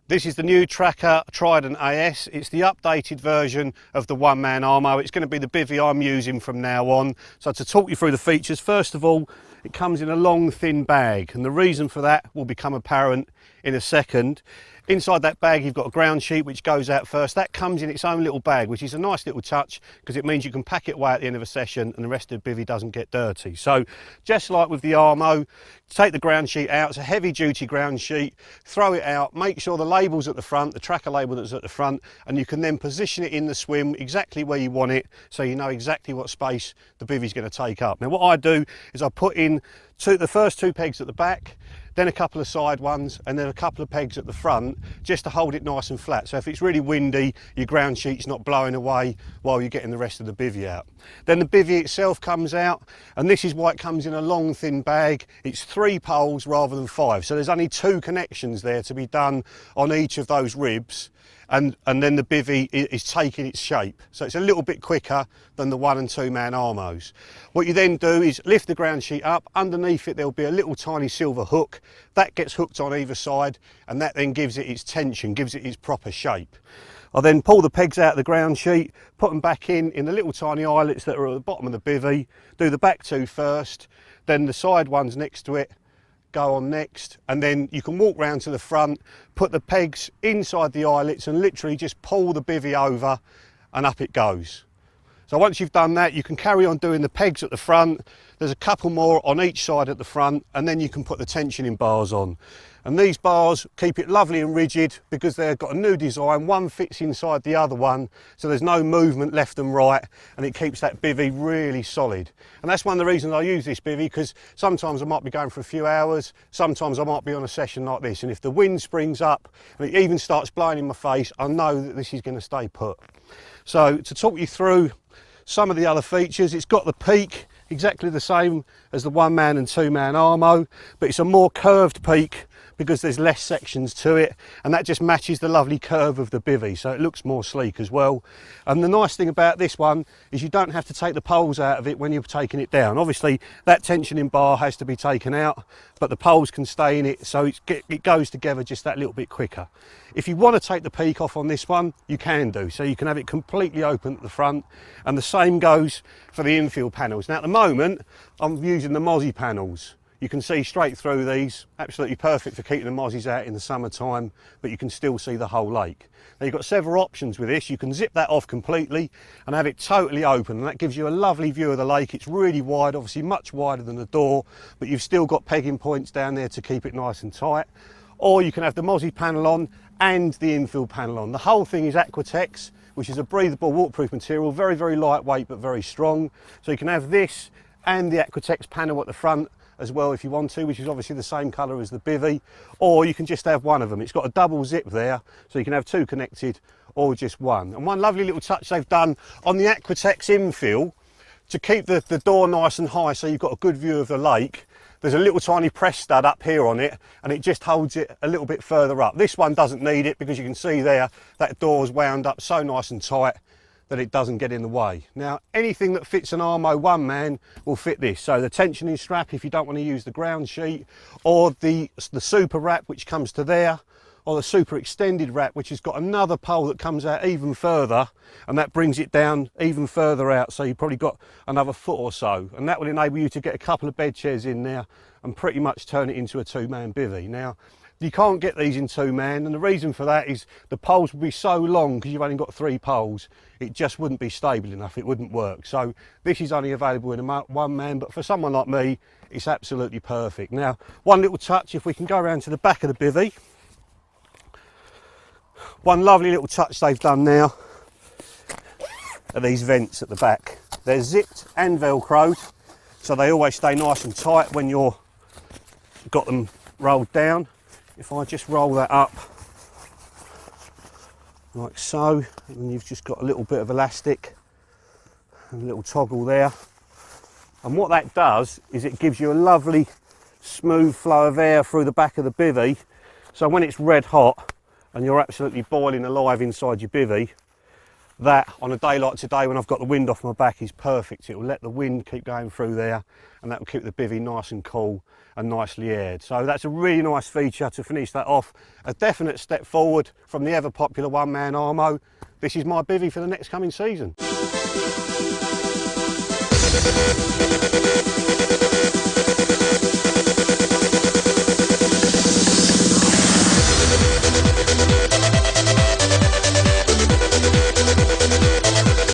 This is the new Trakker Trident AS. It's the updated version of the one-man armo. It's going to be the Bivvy I'm using from now on. So to talk you through the features, first of all, it comes in a long, thin bag, and the reason for that will become apparent in a second. Inside that bag you've got a ground sheet which goes out first. That comes in its own little bag, which is a nice little touch because it means you can pack it away at the end of a session and the rest of the bivvy doesn't get dirty. So just like with the armo, take the ground sheet out. It's a heavy duty ground sheet. Throw it out, make sure the label's at the front, the Trakker label that's at the front, and you can then position it in the swim exactly where you want it so you know exactly what space the bivvy's going to take up. Now what I do is I put in the first two pegs at the back, then a couple of side ones, and then a couple of pegs at the front just to hold it nice and flat. So if it's really windy, your ground sheet's not blowing away while you're getting the rest of the bivvy out. Then the bivvy itself comes out, and this is why it comes in a long thin bag. It's 3 poles rather than 5. So there's only 2 connections there to be done on each of those ribs. And then the bivvy is taking its shape. So it's a little bit quicker than the 1- and 2-man armos. What you then do is lift the ground sheet up. Underneath it there'll be a little tiny silver hook. That gets hooked on either side, and that then gives it its tension, gives it its proper shape. I'll then pull the pegs out of the ground sheet, put them back in the little tiny eyelets that are at the bottom of the bivvy, do the back 2 first, then the side ones next to it go on next, and then you can walk round to the front, put the pegs inside the eyelets and literally just pull the bivvy over and up it goes. So once you've done that, you can carry on doing the pegs at the front. There's a couple more on each side at the front, and then you can put the tensioning bars on. And these bars keep it lovely and rigid because they've got a new design. One fits inside the other one, so there's no movement left and right, and it keeps that bivvy really solid. And that's one of the reasons I use this bivvy, because sometimes I might be going for a few hours, sometimes I might be on a session like this, and if the wind springs up and it even starts blowing in my face, I know that this is going to stay put. So to talk you through some of the other features, it's got the peak exactly the same as the 1-man and 2-man armo, but it's a more curved peak because there's less sections to it, and that just matches the lovely curve of the bivvy, so it looks more sleek as well. And the nice thing about this one is you don't have to take the poles out of it when you're taking it down. Obviously that tensioning bar has to be taken out, but the poles can stay in it, so it goes together just that little bit quicker. If you want to take the peak off on this one, you can do, so you can have it completely open at the front, and the same goes for the infield panels. Now at the moment I'm using the mozzie panels. You can see straight through these, absolutely perfect for keeping the mozzies out in the summertime, but you can still see the whole lake. Now you've got several options with this. You can zip that off completely and have it totally open, and that gives you a lovely view of the lake. It's really wide, obviously much wider than the door, but you've still got pegging points down there to keep it nice and tight. Or you can have the mozzie panel on and the infield panel on. The whole thing is Aquatex, which is a breathable waterproof material, very, very lightweight but very strong. So you can have this and the Aquatex panel at the front as well if you want to, which is obviously the same colour as the bivvy, or you can just have one of them. It's got a double zip there, so you can have 2 connected or just one. And one lovely little touch they've done on the Aquatex infill to keep the door nice and high so you've got a good view of the lake. There's a little tiny press stud up here on it, and it just holds it a little bit further up. This one doesn't need it because you can see there that door's wound up so nice and tight that it doesn't get in the way. Now anything that fits an armo 1-man will fit this. So the tensioning strap if you don't want to use the ground sheet, or the super wrap which comes to there, or the super extended wrap which has got another pole that comes out even further, and that brings it down even further out, so you've probably got another foot or so, and that will enable you to get a couple of bed chairs in there and pretty much turn it into a 2-man bivvy. Now you can't get these in 2-man, and the reason for that is the poles would be so long because you've only got 3 poles, it just wouldn't be stable enough, it wouldn't work. So this is only available in a 1-man, but for someone like me it's absolutely perfect. Now one little touch, if we can go around to the back of the bivvy, one lovely little touch they've done now are these vents at the back. They're zipped and velcroed, so they always stay nice and tight when you're got them rolled down. If I just roll that up like so, and then you've just got a little bit of elastic and a little toggle there, and what that does is it gives you a lovely smooth flow of air through the back of the bivvy, so when it's red hot and you're absolutely boiling alive inside your bivvy, that on a day like today when I've got the wind off my back is perfect. It will let the wind keep going through there, and that will keep the bivvy nice and cool and nicely aired. So that's a really nice feature to finish that off. A definite step forward from the ever popular one-man armo. This is my bivvy for the next coming season.